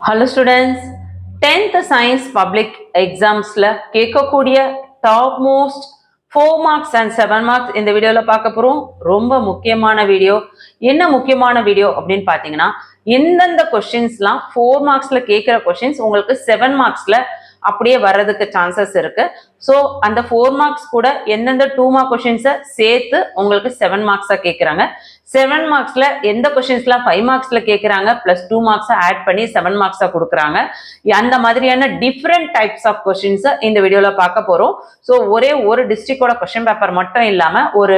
Hello students, 10th science public examsல கேட்கக்கூடிய top most 4 marks and 7 marks இந்த வீடியோல பார்க்க போறோம். ரொம்ப முக்கியமான வீடியோ. என்ன முக்கியமான வீடியோ அப்படின்னு பார்த்தீங்கன்னா, எந்தெந்த கொஸ்டின்ஸ்லாம் 4 marksல கேட்குற கொஸ்டின்ஸ் உங்களுக்கு 7 marksல அப்படியே வர்றதுக்கு சான்சஸ் இருக்கு. ஸோ அந்த 4 marks கூட எந்தெந்த 2 mark கொஸ்டின்ஸை சேர்த்து உங்களுக்கு 7 marksஸாக கேட்குறாங்க. 7 marksல எந்த கொஸ்டின்ஸ்லாம் 5 marksல கேட்குறாங்க ப்ளஸ் 2 marks ஆட் பண்ணி 7 marksஸாக கொடுக்குறாங்க. அந்த மாதிரியான டிஃப்ரெண்ட் டைப்ஸ் ஆஃப் கொஸ்டின்ஸை இந்த வீடியோவில் பார்க்க போகிறோம். ஸோ ஒரே ஒரு டிஸ்ட்ரிக்டோட கொஸ்டின் பேப்பர் மட்டும் இல்லாமல் ஒரு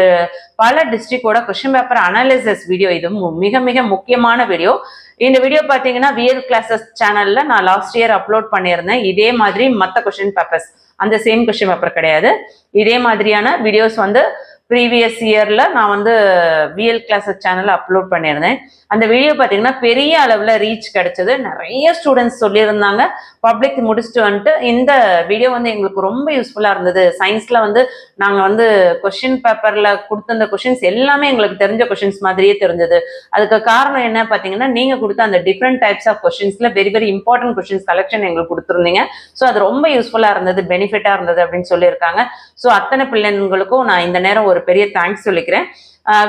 பல டிஸ்ட்ரிக்டோட கொஸ்டின் பேப்பர் அனாலிசிஸ் வீடியோ, இது மிக மிக முக்கியமான வீடியோ. இந்த வீடியோ பார்த்தீங்கன்னா விஎல் கிளாஸஸ் சேனல்ல நான் லாஸ்ட் இயர் அப்லோட் பண்ணியிருந்தேன். இதே மாதிரி மற்ற கொஸ்டின் பேப்பர்ஸ், அந்த சேம் கொஸ்டின் பேப்பர் கிடையாது, இதே மாதிரியான வீடியோஸ் வந்து ப்ரீவியஸ் இயர்ல நான் வந்து விஎல் கிளாஸஸ் சேனல்ல அப்லோட் பண்ணியிருந்தேன். அந்த வீடியோ பார்த்தீங்கன்னா பெரிய அளவில் ரீச் கிடைச்சது. நிறைய ஸ்டூடெண்ட்ஸ் சொல்லியிருந்தாங்க பப்ளிக் முடிச்சுட்டு வந்துட்டு இந்த வீடியோ வந்து எங்களுக்கு ரொம்ப யூஸ்ஃபுல்லாக இருந்தது. சயின்ஸில் வந்து நாங்கள் வந்து கொஸ்டின் பேப்பரில் கொடுத்த கொஸ்டின்ஸ் எல்லாமே எங்களுக்கு தெரிஞ்ச கொஸ்டின்ஸ் மாதிரியே தெரிஞ்சது. அதுக்கு காரணம் என்ன பார்த்தீங்கன்னா, நீங்கள் கொடுத்த அந்த டிஃப்ரெண்ட் டைப்ஸ் ஆஃப் கொஸ்டின்ஸில் very very important questions collection எங்களுக்கு கொடுத்துருந்தீங்க. ஸோ அது ரொம்ப யூஸ்ஃபுல்லாக இருந்தது, பெனிஃபிட்டாக இருந்தது அப்படின்னு சொல்லியிருக்காங்க. ஸோ அத்தனை பிள்ளைங்களுக்கும் நான் இந்த நேரம் ஒரு பெரிய தேங்க்ஸ் சொல்லிக்கிறேன்.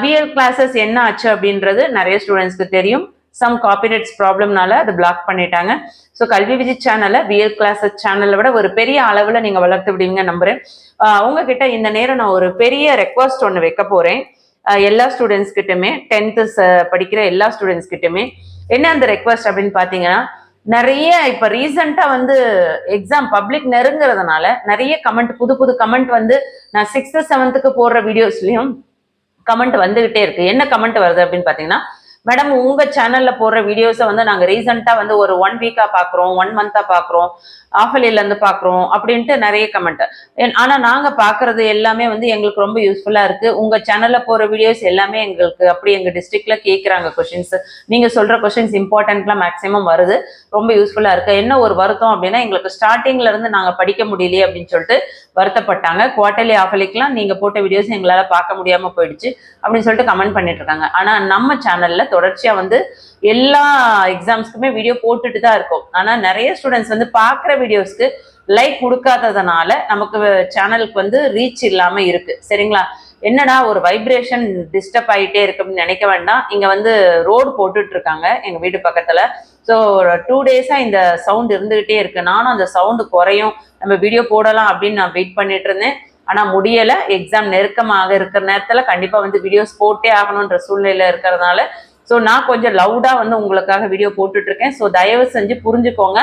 விஎல் கிளாஸஸ் என்ன ஆச்சு அப்படின்றது நிறைய ஸ்டூடெண்ட்ஸ்க்கு தெரியும். சம் காப்பிரைட்ஸ் ப்ராப்ளம்னால அதை பிளாக் பண்ணிட்டாங்க. ஸோ கல்வி விஜய் சேனலை விஎல் கிளாஸஸ் சேனலை விட ஒரு பெரிய அளவில் நீங்கள் வளர்த்து விடுவீங்க நம்புறேன். உங்ககிட்ட இந்த நேரம் நான் ஒரு பெரிய ரெக்வஸ்ட் ஒன்று வைக்க போகிறேன் எல்லா ஸ்டூடெண்ட்ஸ் கிட்டுமே, 10th படிக்கிற எல்லா ஸ்டூடெண்ட்ஸ் கிட்டுமே. என்ன அந்த ரெக்வஸ்ட் அப்படின்னு பார்த்தீங்கன்னா, நிறைய இப்போ ரீசெண்டாக வந்து எக்ஸாம் பப்ளிக் நெருங்கிறதுனால நிறைய கமெண்ட், புது புது கமெண்ட் வந்து நான் 6th 7th போடுற வீடியோஸ்லையும் கமெண்ட் வந்துகிட்டே இருக்கு. என்ன கமெண்ட் வருது அப்படின்னு பார்த்தீங்கன்னா, மேடம் உங்க சேனல்ல போடுற வீடியோஸை வந்து நாங்கள் ரீசெண்டாக வந்து ஒரு 1 வீக்கா பார்க்குறோம், 1 மந்த்தா பார்க்குறோம், ஆஃபலிலேருந்து பார்க்குறோம் அப்படின்ட்டு நிறைய கமெண்ட். ஆனால் நாங்கள் பார்க்குறது எல்லாமே வந்து எங்களுக்கு ரொம்ப யூஸ்ஃபுல்லாக இருக்குது. உங்கள் சேனலில் போகிற வீடியோஸ் எல்லாமே எங்களுக்கு அப்படி எங்கள் டிஸ்ட்ரிக்ட்ல கேட்குறாங்க கொஷின்ஸ். நீங்கள் சொல்கிற கொஷின்ஸ் இம்பார்ட்டன்ட்லாம் மேக்ஸிமம் வருது, ரொம்ப யூஸ்ஃபுல்லாக இருக்குது. என்ன ஒரு வருத்தம் அப்படின்னா, எங்களுக்கு ஸ்டார்டிங்ல இருந்து நாங்கள் படிக்க முடியலையே அப்படின்னு சொல்லிட்டு வருத்தப்பட்டாங்க. குவார்டர்லி ஆஃபலிக்கெலாம் நீங்கள் போட்ட வீடியோஸ் எங்களால் பார்க்க முடியாமல் போயிடுச்சு அப்படின்னு சொல்லிட்டு கமெண்ட் பண்ணிட்டு இருக்காங்க. ஆனால் நம்ம சேனல்ல தொடர்ச்சியா வந்து எல்லா எக்ஸாம்ஸ்க்குமே வீடியோ போட்டுட்டு தான் இருக்கும். ஆனா நிறைய ஸ்டூடெண்ட்ஸ் வந்து பார்க்குற வீடியோஸ்க்கு லைக் கொடுக்காததுனால நமக்கு சேனலுக்கு வந்து ரீச் இல்லாம இருக்கு. சரிங்களா? என்னடா ஒரு வைப்ரேஷன் டிஸ்டர்ப் ஆகிட்டே இருக்கு அப்படின்னு நினைக்க வேண்டாம். இங்க வந்து ரோடு போட்டுட்டு இருக்காங்க எங்க வீட்டு பக்கத்துல. ஸோ 2 days இந்த சவுண்ட் இருந்துகிட்டே இருக்கு. நானும் அந்த சவுண்டு குறையும், நம்ம வீடியோ போடலாம் அப்படின்னு நான் வெயிட் பண்ணிட்டு இருந்தேன். ஆனா முடியல. எக்ஸாம் நெருக்கமாக இருக்கிற நேரத்துல கண்டிப்பா வந்து வீடியோஸ் போட்டே ஆகணுன்ற சூழ்நிலை இருக்கிறதுனால ஸோ நான் கொஞ்சம் லவுடா வந்து உங்களுக்காக வீடியோ போட்டுட்டு இருக்கேன். ஸோ தயவு செஞ்சு புரிஞ்சுக்கோங்க.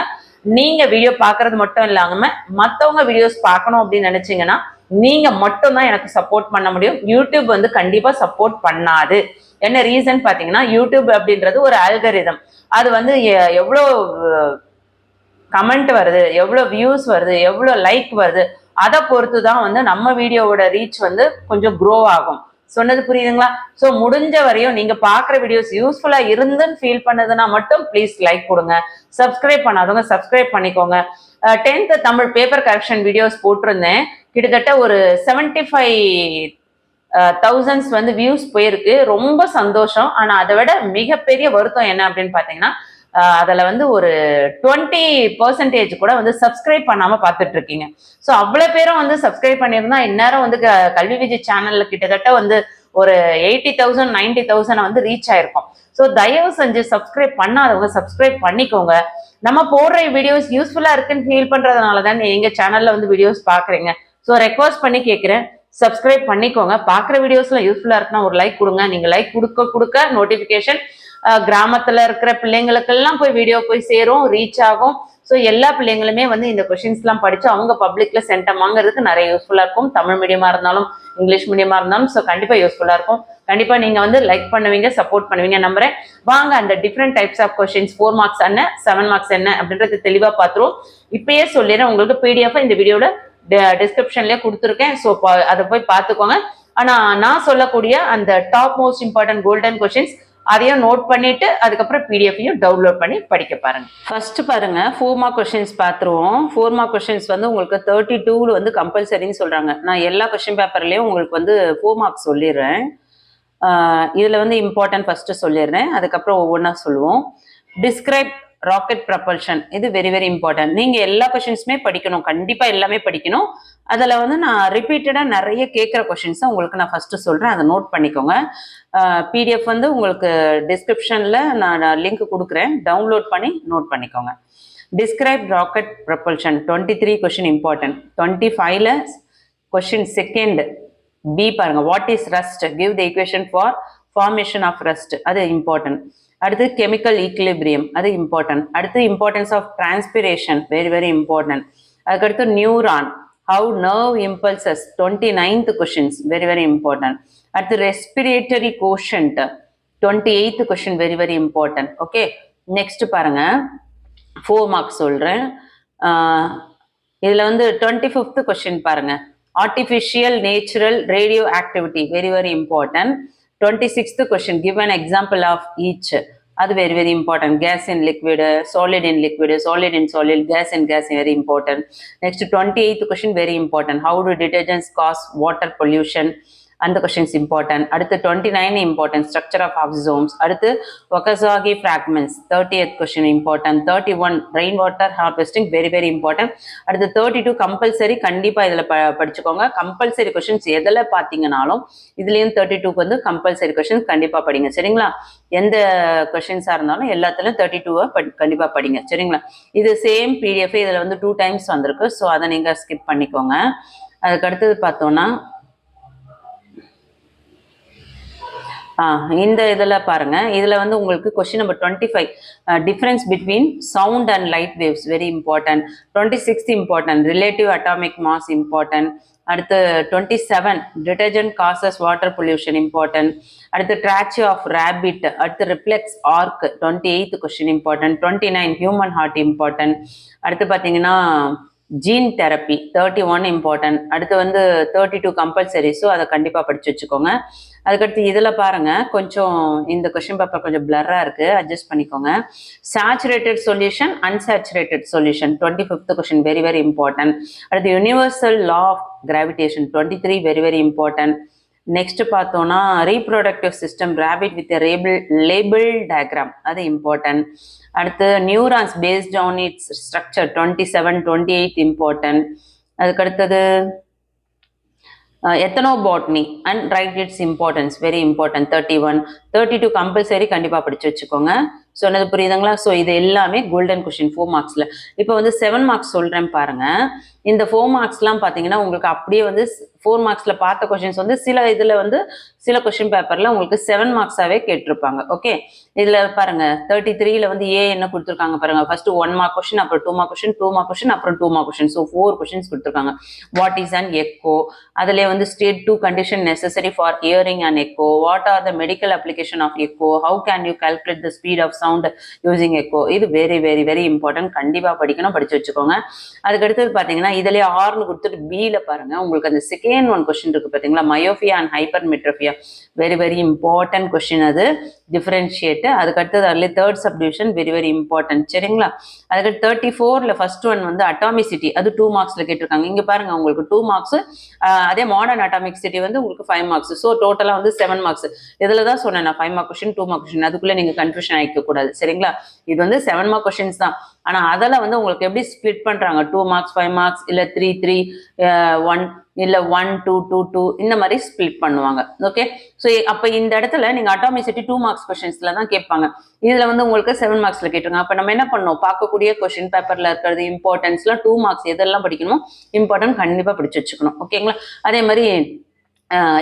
நீங்க வீடியோ பார்க்கறது மட்டும் இல்லாம மற்றவங்க வீடியோஸ் பார்க்கணும் அப்படின்னு நினைச்சீங்கன்னா நீங்க மட்டும் தான் எனக்கு சப்போர்ட் பண்ண முடியும். யூடியூப் வந்து கண்டிப்பா சப்போர்ட் பண்ணாது. என்ன ரீசன் பார்த்தீங்கன்னா, யூடியூப் அப்படின்றது ஒரு ஆல்கரிதம். அது வந்து எவ்வளோ கமெண்ட் வருது, எவ்வளோ வியூஸ் வருது, எவ்வளோ லைக் வருது, அதை பொறுத்து தான் வந்து நம்ம வீடியோவோட ரீச் வந்து கொஞ்சம் க்ரோ ஆகும். சொன்னது புரியுதுங்களா? ஸோ முடிஞ்ச வரையும் நீங்க பார்க்குற வீடியோஸ் யூஸ்ஃபுல்லா இருந்துன்னு ஃபீல் பண்ணதுன்னா மட்டும் ப்ளீஸ் லைக் கொடுங்க. சப்ஸ்கிரைப் பண்ணாதவங்க சப்ஸ்கிரைப் பண்ணிக்கோங்க. 10th Tamil paper correction videos போட்டிருந்தேன். கிட்டத்தட்ட ஒரு 75,000 வந்து வியூஸ் போயிருக்கு. ரொம்ப சந்தோஷம். ஆனா அதை விட மிகப்பெரிய வருத்தம் என்ன அப்படின்னு பார்த்தீங்கன்னா, அதில் வந்து ஒரு 20% கூட வந்து சப்ஸ்கிரைப் பண்ணாமல் பார்த்துட்டு இருக்கீங்க. ஸோ அவ்வளோ பேரும் வந்து சப்ஸ்கிரைப் பண்ணியிருந்தா இந்நேரம் வந்து கல்வி விஜய் சேனலில் கிட்டத்தட்ட வந்து ஒரு 80,000 90,000 வந்து ரீச் ஆயிருக்கும். ஸோ தயவு செஞ்சு சப்ஸ்கிரைப் பண்ணாதவங்க சப்ஸ்கிரைப் பண்ணிக்கோங்க. நம்ம போடுற வீடியோஸ் யூஸ்ஃபுல்லாக இருக்குன்னு ஃபீல் பண்ணுறதுனால தான் எங்கள் சேனலில் வந்து வீடியோஸ் பார்க்குறீங்க. ஸோ ரெக்வஸ்ட் பண்ணி கேட்குறேன், சப்ஸ்கிரைப் பண்ணிக்கோங்க. பார்க்குற வீடியோஸ்ல யூஸ்ஃபுல்லாக இருக்குன்னா ஒரு லைக் கொடுங்க. நீங்கள் லைக் கொடுக்க நோட்டிஃபிகேஷன் கிராமத்துல இருக்கிற பிள்ளைங்களுக்கெல்லாம் வீடியோ போய் சேரும், ரீச் ஆகும். ஸோ எல்லா பிள்ளைங்களுமே வந்து இந்த கொஸ்டின்ஸ்லாம் படிச்சு அவங்க பப்ளிக்ல சென்டம் வாங்குறதுக்கு நிறைய யூஸ்ஃபுல்லா இருக்கும். தமிழ் மீடியமா இருந்தாலும் இங்கிலீஷ் மீடியமா இருந்தாலும் ஸோ கண்டிப்பா யூஸ்ஃபுல்லா இருக்கும். கண்டிப்பா நீங்க வந்து லைக் பண்ணுவீங்க, சப்போர்ட் பண்ணுவீங்க நம்புறேன். வாங்க அந்த different types of questions 4 marks என்ன, 7 marks என்ன அப்படின்றது தெளிவா பார்த்துருவோம். இப்பயே சொல்லிடுறேன், உங்களுக்கு பிடிஎஃப் இந்த வீடியோட டிஸ்கிரிப்ஷன்லயே கொடுத்துருக்கேன். ஸோ அதை போய் பார்த்துக்கோங்க. ஆனா நான் சொல்லக்கூடிய அந்த top most important golden questions அதையும் நோட் பண்ணிட்டு அதுக்கப்புறம் பிடிஎஃப்ையும் டவுன்லோட் பண்ணி படிக்க பாருங்க. ஃபர்ஸ்ட் பாருங்க, 4 mark கொஸ்டின்ஸ் பார்த்துருவோம். 4 mark கொஸ்டின்ஸ் வந்து உங்களுக்கு 32 வந்து கம்பல்சரின்னு சொல்றாங்க. நான் எல்லா கொஸ்டின் பேப்பர்லயும் உங்களுக்கு வந்து 4 marks சொல்லிடுறேன். இதுல வந்து இம்பார்ட்டன்ட் ஃபர்ஸ்ட் சொல்லிடுறேன், அதுக்கப்புறம் ஒவ்வொன்றா சொல்லுவோம். டிஸ்கிரைப் ராக்கெட் ப்ரப்பல்ஷன் இது வெரி வெரி இம்பார்ட்டன்ட். நீங்கள் எல்லா கொஷின்ஸுமே படிக்கணும், கண்டிப்பாக எல்லாமே படிக்கணும். அதில் வந்து நான் ரிப்பீட்டடாக நிறைய கேட்குற கொஷின்ஸை உங்களுக்கு நான் ஃபஸ்ட்டு சொல்கிறேன், அதை நோட் பண்ணிக்கோங்க. பிடிஎஃப் வந்து உங்களுக்கு டிஸ்கிரிப்ஷனில் நான் லிங்க் கொடுக்குறேன், டவுன்லோட் பண்ணி நோட் பண்ணிக்கோங்க. Describe rocket propulsion 23 question important. 25ல கொஷின் செகண்ட் பி பாருங்க, what is rust, give the equation for formation of rust, அது இம்பார்ட்டன்ட். அடுத்து கெமிக்கல் ஈக்லிபிரியம், அது இம்பார்ட்டன்ட். அடுத்து importance of transpiration, very very important. அதுக்கடுத்து neuron, how nerve impulses, 29th questions, very very important. அடுத்து respiratory quotient, 28th question, very very important. Okay, next பாருங்க, 4 marks சொல்றேன். இதுல வந்து 25th கொஸ்டின் பாருங்க, artificial natural radio activity, very very important. 26th question, give an example of each, அது very very important. Gas in liquid, solid in liquid, solid in solid, gas in gas, very important. Next 28th question, very important. How do detergents cause water pollution, அந்த questions important. அடுத்து 29 important, structure of oxysomes. அடுத்து Okazaki fragments, 30th question important. 31 rain water harvesting, very very important. அடுத்து 32 compulsory, கண்டிப்பாக இதில் படிச்சுக்கோங்க. Compulsory questions எதில் பார்த்தீங்கன்னாலும் இதுலேயும் 32க்கு வந்து கம்பல்சரி கொஸ்டின்ஸ் கண்டிப்பாக படிங்க, சரிங்களா? எந்த கொஸ்டின்ஸாக இருந்தாலும் எல்லாத்துலையும் 32வை கண்டிப்பாக படிங்க, சரிங்களா? இது சேம் பிடிஎஃப் இதில் வந்து 2 டைம்ஸ் வந்திருக்கு, ஸோ அதை நீங்கள் ஸ்கிப் பண்ணிக்கோங்க. அதுக்கு அடுத்தது பார்த்தோன்னா இந்த இதில் பாருங்க, இதில் வந்து உங்களுக்கு question number 25, difference between sound and light waves, very important. 26th important, relative atomic mass important. அடுத்து 27 detergent causes water pollution important. அடுத்து ட்ராச்சி ஆஃப் ரேபிட். அடுத்து reflex arc, 28th question important. 29 human heart important. அடுத்து பார்த்தீங்கன்னா gene therapy, 31 important. அடுத்து வந்து 32 compulsory, so அதை கண்டிப்பாக படித்து வச்சுக்கோங்க. அதுக்கடுத்து இதில் பாருங்க, கொஞ்சம் இந்த கொஸ்டின் பேப்பர் கொஞ்சம் பிளர்ராக இருக்குது, அட்ஜஸ்ட் பண்ணிக்கோங்க. Saturated solution, unsaturated solution, 25th question, very very important. அடுத்து universal law of gravitation, 23 very very important. Next பார்த்தோன்னா reproductive system rabbit with label diagram, அது இம்பார்ட்டன்ட். அடுத்து neurons based on its structure, 27 28 important. அதுக்கடுத்தது ethnobotany and write its importance, very important, 31. 32 compulsory, கண்டிப்பாக படிச்சு வச்சுக்கோங்க. சொன்னது புரியுதுங்களா? ஸோ இது எல்லாமே கோல்டன் கொஸ்டின் 4 மார்க்ஸில். இப்போ வந்து 7 மார்க்ஸ் சொல்கிறேன் பாருங்க. இந்த 4 மார்க்ஸ்லாம் பார்த்தீங்கன்னா உங்களுக்கு அப்படியே வந்து 4 மார்க்ஸில் பார்த்த கொஸ்டின்ஸ் வந்து சில இதில் வந்து சில கொஸ்டின் பேப்பரில் உங்களுக்கு 7 மார்க்ஸாகவே கேட்டிருப்பாங்க. ஓகே, இதில் பாருங்க 33ல வந்து ஏ என்ன கொடுத்துருக்காங்க பாருங்க. ஃபர்ஸ்ட் 1 மார்க் கொஸ்டின், அப்புறம் 2 மார்க் கொஸ்டின், 2 மார்க் கொஸ்டின், அப்புறம் 2 மார்க் கொஸ்டின். ஸோ 4 கொஸ்டின்ஸ் கொடுத்துருக்காங்க. வாட் இஸ் அன் எக்கோ, அதிலே வந்து state 2 condition necessary for hearing and echo, what are the medical application of echo, how can you calculate the speed of sound using echo, இது very very very important, கண்டிப்பாக படிக்கணும், படிச்சு வச்சுக்கோங்க. அதுக்கடுத்தது பார்த்தீங்கன்னா இதிலே 6ன்னு கொடுத்துட்டு பியில் பாருங்க, உங்களுக்கு அந்த செகண்ட் 1 கொஸ்டின் இருக்கு பார்த்தீங்களா, myopia and hypermetropia, very very important question, அது டிஃபரன்ஷியேட். அதுக்கடுத்தது அதில் third subdivision, very very important, சரிங்களா? அதுக்கடுத்து 34ல ஃபர்ஸ்ட் 1 வந்து அட்டாமிசிட்டி, அது 2 மார்க்ஸில் கேட்டிருக்காங்க. இங்கே பாருங்க உங்களுக்கு 2 மார்க்ஸ், அதே மாடர்ன் அட்டாமிசிட்டி வந்து உங்களுக்கு 5 மார்க்ஸ். ஸோ டோட்டலாக வந்து 7 மார்க்ஸ். இதில் தான் சொன்னேன் நான் 5 மார்க் கொஸ்டின் 2 மார்க் கொஸ்டின், அதுக்குள்ளே நீங்கள் கன்ஃபியூஷன் ஆகிக்க கூடாது, சரிங்களா? இது வந்து 7 மார்க் கொஸ்டின்ஸ் தான். ஆனால் அதில் வந்து உங்களுக்கு எப்படி ஸ்பிளிட் பண்ணுறாங்க, 2 மார்க்ஸ் 5 மார்க்ஸ், இல்லை 3 3 1, இல்லை 1 2 2 2, இந்த மாதிரி ஸ்பிளிட் பண்ணுவாங்க. ஓகே, ஸோ அப்போ இந்த இடத்துல நீங்கள் அட்டாமிசிட்டி 2 மார்க்ஸ் கொஸ்டின்ஸில் தான் கேட்பாங்க. இதில் வந்து உங்களுக்கு 7 மார்க்ஸில் கேட்டுருங்க. அப்போ நம்ம என்ன பண்ணோம், பார்க்கக்கூடிய கொஸ்டின் பேப்பரில் இருக்கிறது இம்பார்ட்டன்ஸ்லாம் 2 மார்க்ஸ் எதெல்லாம் படிக்கணுமோ இம்பார்ட்டன்ட் கண்டிப்பாக படிச்சு வச்சுக்கணும். ஓகேங்களா? அதே மாதிரி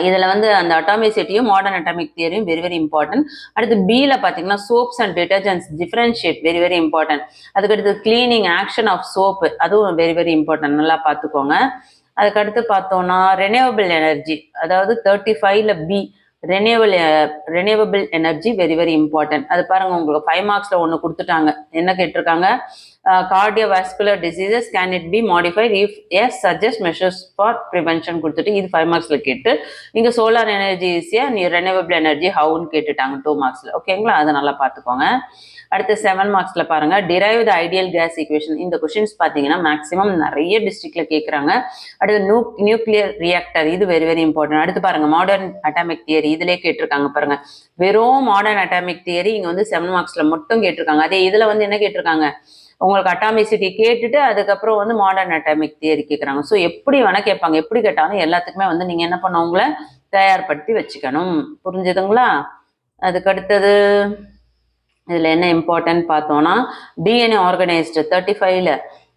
இதில் வந்து அந்த அட்டாமிசிட்டியும் மாடர்ன் அட்டாமிக் தியரியும் வெரி வெரி இம்பார்ட்டன்ட். அடுத்து பியில் பார்த்தீங்கன்னா soaps and detergents differentiate, very very important. அதுக்கடுத்து கிளீனிங் ஆக்ஷன் ஆஃப் சோப்பு, அதுவும் வெரி வெரி இம்பார்ட்டன்ட், நல்லா பார்த்துக்கோங்க. அதுக்கடுத்து பார்த்தோம்னா ரெனியூவபிள் எனர்ஜி, அதாவது 35ல B renewable energy, very very important. அது பாருங்க உங்களுக்கு 5 மார்க்ஸில் ஒன்று கொடுத்துட்டாங்க. என்ன கேட்டிருக்காங்க, cardiovascular diseases can it be modified if yes suggest measures for prevention கொடுத்துட்டு இது 5 மார்க்ஸில் கேட்டு, இங்கே சோலார் எனர்ஜி ஈஸியாக, நீ ரெனியூவபிள் எனர்ஜி ஹவுன்னு கேட்டுட்டாங்க 2 மார்க்ஸில். ஓகேங்களா? அதை நல்லா பார்த்துக்கோங்க. அடுத்து 7 மார்க்ஸ்ல பாருங்க drive the ideal case equation. இந்த கொஸ்டின்ஸ் பார்த்தீங்கன்னா மேக்ஸிமம் நிறைய டிஸ்ட்ரிக்ட்ல கேட்குறாங்க. அடுத்து நியூக்ளியர் ரியாக்டர், இது வெரி வெரி இம்பார்ட்டன்ட். அடுத்து பாருங்க மாடர்ன் அட்டாமிக் தியரி, இதுலேயே கேட்டிருக்காங்க பாருங்க. வெறும் மாடர்ன் அட்டாமிக் தியரி இங்க வந்து 7 மார்க்ஸ்ல மட்டும் கேட்டிருக்காங்க. அதே இதுல வந்து என்ன கேட்டிருக்காங்க, உங்களுக்கு அட்டாமிசிட்டி கேட்டுட்டு அதுக்கப்புறம் வந்து மாடர்ன் அட்டாமிக் தியரி கேட்குறாங்க. ஸோ எப்படி வேணா கேட்பாங்க, எப்படி கேட்டாலும் எல்லாத்துக்குமே வந்து நீங்க என்ன பண்ண உங்களை தயார்படுத்தி வச்சுக்கணும். புரிஞ்சுதுங்களா? அதுக்கு அடுத்தது இதுல என்ன இம்பார்ட்டன்ட் பார்த்தோம்னா டிஎன்ஏ ஆர்கனைஸ்டு 35ல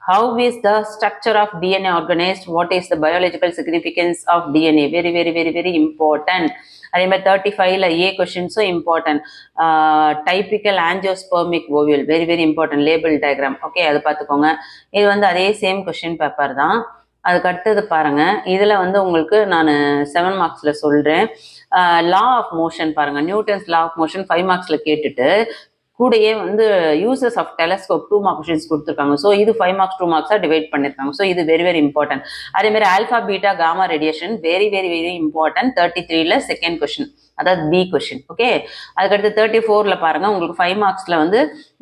how is the structure of DNA organized, what is the biological significance of DNA, very very very very important. அதே மாதிரி 35ல ஏ கொஸ்டின்ஸும் important. Typical angiospermic ovule very very important, label diagram. Okay, அது பார்த்துக்கோங்க. இது வந்து அதே சேம் கொஸ்டின் பேப்பர் தான். அதுக்கு அடுத்தது பாருங்க, இதுல வந்து உங்களுக்கு நான் 7 மார்க்ஸ்ல சொல்றேன். லா ஆஃப் மோஷன் பாருங்க, நியூட்டன்ஸ் லா ஆஃப் மோஷன் 5 மார்க்ஸ்ல கேட்டுட்டு கூடயே வந்து uses of telescope 2 mark questions கொடுத்துருக்காங்க. ஸோ இது 5 மார்க்ஸ் 2 மார்க்ஸாக டிவைட் பண்ணியிருக்காங்க. ஸோ இது வெரி வெரி இம்பார்ட்டன்ட். அதே மாதிரி alpha beta gamma radiation very very very important. 33ல செகண்ட் கொஸ்டின், அதாவது பி கொஸ்டின். ஓகே, அதுக்கடுத்து 34ல பாருங்க உங்களுக்கு 5 மார்க்ஸ்ல வந்து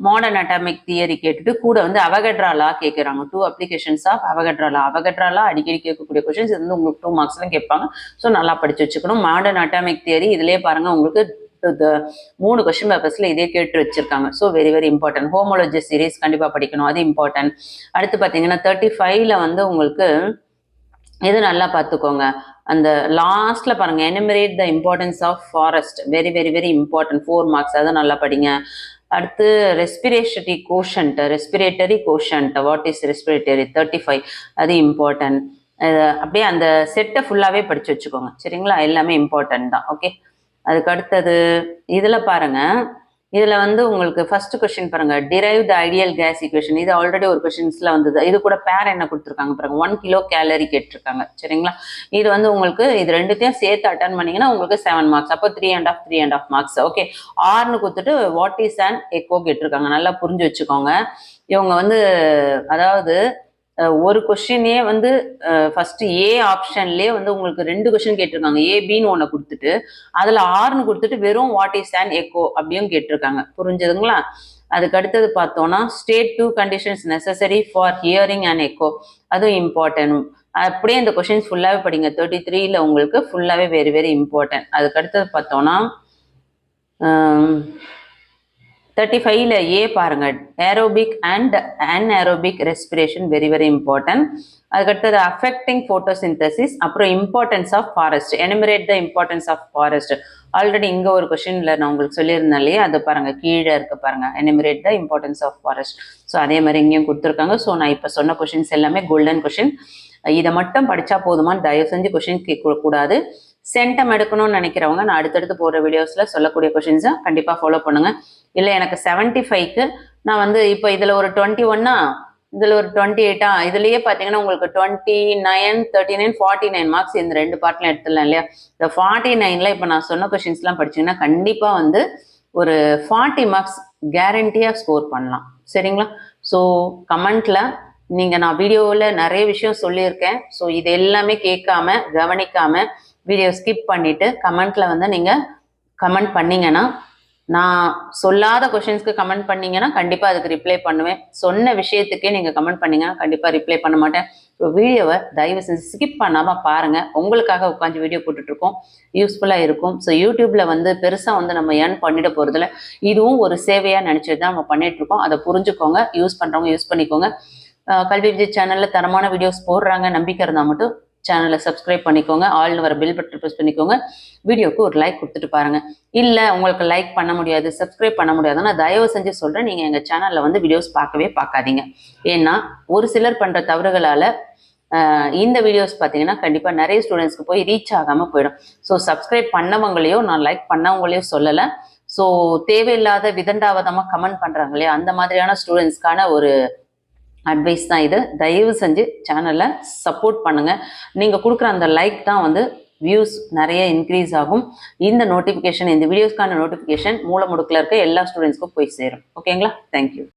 மாடர்ன் அட்டாமிக் தியரி கேட்டுட்டு கூட வந்து அவகட்ரா லா கேட்குறாங்க. 2 அப்ளிகேஷன்ஸ் ஆஃப் அவகட்ரா லா. அவகட்ரா லா அடிக்கடி கேட்கக்கூடிய கொஸ்டின்ஸ், இது வந்து உங்களுக்கு 2 மார்க்ஸ்லாம் கேட்பாங்க. ஸோ நல்லா படிச்சு வச்சுக்கணும். மாடர்ன் அட்டாமிக் தியரி இதுலேயே பாருங்க உங்களுக்கு 3 கொஸ்டின் பேப்பர்ஸ்ல இதே கேட்டு வச்சிருக்காங்க. So very very important. Homology series கண்டிப்பா படிக்கணும், அது இம்பார்ட்டன்ட். அடுத்து பாத்தீங்கன்னா 35ல வந்து உங்களுக்கு இது நல்லா பார்த்துக்கோங்க. அந்த லாஸ்ட்ல பாருங்க enumerate the importance of forest, very very very important, 4 marks, அதை நல்லா படிங்க. அடுத்து respiratory quotient, what is respiratory 35, அது இம்பார்ட்டன்ட். அப்படியே அந்த செட்டை ஃபுல்லாவே படிச்சு வச்சுக்கோங்க. சரிங்களா? எல்லாமே இம்பார்ட்டன்ட் தான். ஓகே, அதுக்கு அடுத்தது இதுல பாருங்க, இதுல வந்து உங்களுக்கு ஃபர்ஸ்ட் கொஸ்டின் பாருங்க, drive the ideal case equation. இது ஆல்ரெடி ஒரு கொஸ்டின்ஸ்ல வந்தது. இது கூட பேர் என்ன கொடுத்துருக்காங்க பாருங்க, 1 கிலோ கேலரி கேட்டிருக்காங்க. சரிங்களா? இது வந்து உங்களுக்கு இது ரெண்டுத்தையும் சேர்த்து அட்டன் பண்ணீங்கன்னா உங்களுக்கு 7 மார்க்ஸ். அப்போ 3.5 மார்க்ஸ். ஓகே, ஆர்னு கொடுத்துட்டு வாட் இஸ் அண்ட் எக்கோ கேட்டிருக்காங்க. நல்லா புரிஞ்சு வச்சுக்கோங்க. இவங்க வந்து அதாவது ஒரு கொஸ்டினே வந்து ஃபர்ஸ்ட் ஏ ஆப்ஷன்லேயே வந்து உங்களுக்கு 2 கொஸ்டின் கேட்டிருக்காங்க. ஏபின்னு ஒன்று கொடுத்துட்டு அதில் ஆர்னு கொடுத்துட்டு வெறும் வாட் இஸ் அண்ட் எக்கோ அப்படியும் கேட்டிருக்காங்க. புரிஞ்சுதுங்களா? அதுக்கு அடுத்தது பார்த்தோம்னா state 2 conditions necessary for hearing and echo, அதுவும் இம்பார்ட்டன்ட். அப்படியே இந்த கொஸ்டின்ஸ் ஃபுல்லாகவே படிங்க. 33ல உங்களுக்கு ஃபுல்லாகவே வெரி வெரி இம்பார்ட்டன்ட். அதுக்கு அடுத்தது பார்த்தோம்னா 35ல ஏ பாருங்க, aerobic and anaerobic respiration very very important. அதுக்கடுத்தது அஃபெக்டிங் போட்டோசிந்தசிஸ், அப்புறம் importance of forest, enumerate the importance of forest. Already இங்க ஒரு கொஸ்டின்ல நான் உங்களுக்கு சொல்லியிருந்தேன் இல்லையா, அது பாருங்க கீழே இருக்கு பாருங்க, enumerate the importance of forest. So அதே மாதிரி இங்கேயும் கொடுத்துருக்காங்க. ஸோ நான் இப்போ சொன்ன கொஸ்டின்ஸ் எல்லாமே கோல்டன் கொஸ்டின். இதை மட்டும் படிச்சா போதுமான்னு தயவு செஞ்சு கொஸ்டின் கேட்க கூடாது. சென்டம் எடுக்கணும்னு நினைக்கிறவங்க நான் அடுத்தடுத்து போகிற வீடியோஸ்ல சொல்லக்கூடிய கொஸ்டின்ஸை கண்டிப்பா ஃபாலோ பண்ணுங்க. இல்லை எனக்கு 75க்கு நான் வந்து இப்போ இதுல ஒரு 21, இதுல ஒரு 28, இதுலயே பாத்தீங்கன்னா உங்களுக்கு 29, 39, 49 மார்க்ஸ் இந்த 2 பார்ட்ல எடுத்துடலாம் இல்லையா? இந்த 49ல இப்போ நான் சொன்ன கொஸ்டின்ஸ் எல்லாம் படிச்சீங்கன்னா கண்டிப்பா வந்து ஒரு 40 மார்க்ஸ் கேரண்டியா ஸ்கோர் பண்ணலாம். சரிங்களா? ஸோ கமெண்ட்ல நீங்க நான் வீடியோவில் நிறைய விஷயம் சொல்லியிருக்கேன். ஸோ இது எல்லாமே கேட்காம கவனிக்காம வீடியோ ஸ்கிப் பண்ணிட்டு கமெண்ட்ல வந்து நீங்க கமெண்ட் பண்ணீங்கன்னா, நான் சொல்லாத கொஸ்டின்ஸ்க்கு கமெண்ட் பண்ணீங்கன்னா கண்டிப்பா அதுக்கு ரிப்ளை பண்ணுவேன். சொன்ன விஷயத்துக்கே நீங்க கமெண்ட் பண்ணீங்கன்னா கண்டிப்பா ரிப்ளை பண்ண மாட்டேன். ஸோ வீடியோவை தயவு செஞ்சு ஸ்கிப் பண்ணாம பாருங்க. உங்களுக்காக உட்காந்து வீடியோ போட்டுட்டு இருக்கோம், யூஸ்ஃபுல்லா இருக்கும். ஸோ யூடியூப்ல வந்து பெருசா வந்து நம்ம ஏர்ன் பண்ணிட போறதுல இதுவும் ஒரு சேவையா நினைச்சது தான் நம்ம பண்ணிட்டு இருக்கோம். அதை புரிஞ்சுக்கோங்க. யூஸ் பண்றவங்க யூஸ் பண்ணிக்கோங்க. கல்வி விஜய் சேனல்ல தரமான வீடியோஸ் போடுறாங்க, நம்பிக்கை இருந்தா மட்டும் சேனலை சப்ஸ்கிரைப் பண்ணிக்கோங்க. ஆல்னு வர பெல் பட்டன் ப்ரெஸ் பண்ணிக்கோங்க. வீடியோக்கு ஒரு லைக் கொடுத்துட்டு பாருங்க. இல்லை உங்களுக்கு லைக் பண்ண முடியாது, சப்ஸ்கிரைப் பண்ண முடியாதுன்னா தயவு செஞ்சு சொல்றேன், நீங்க எங்க சேனல்ல வந்து வீடியோஸ் பார்க்கவே பார்க்காதீங்க. ஏன்னா ஒரு சிலர் பண்ற தவறுகளால இந்த வீடியோஸ் பார்த்தீங்கன்னா கண்டிப்பா நிறைய ஸ்டூடெண்ட்ஸ்க்கு போய் ரீச் ஆகாம போயிடும். ஸோ சப்ஸ்கிரைப் பண்ணவங்களையோ நான் லைக் பண்ணவங்களையோ சொல்லலை. ஸோ தேவையில்லாத விதண்டாவதமா கமெண்ட் பண்றாங்க இல்லையா, அந்த மாதிரியான ஸ்டூடெண்ட்ஸ்க்கான ஒரு அட்வைஸ் தான் இது. தயவு செஞ்சு சேனலை சப்போர்ட் பண்ணுங்க. நீங்க கொடுக்குற அந்த லைக் தான் வந்து வியூஸ் நிறைய இன்க்ரீஸ் ஆகும். இந்த நோட்டிஃபிகேஷன், இந்த வீடியோஸ்க்கான நோட்டிஃபிகேஷன் மூல முடுக்கில் இருக்க எல்லா ஸ்டூடெண்ட்ஸ்க்கும் போய் சேரும். ஓகேங்களா? தேங்க்யூ.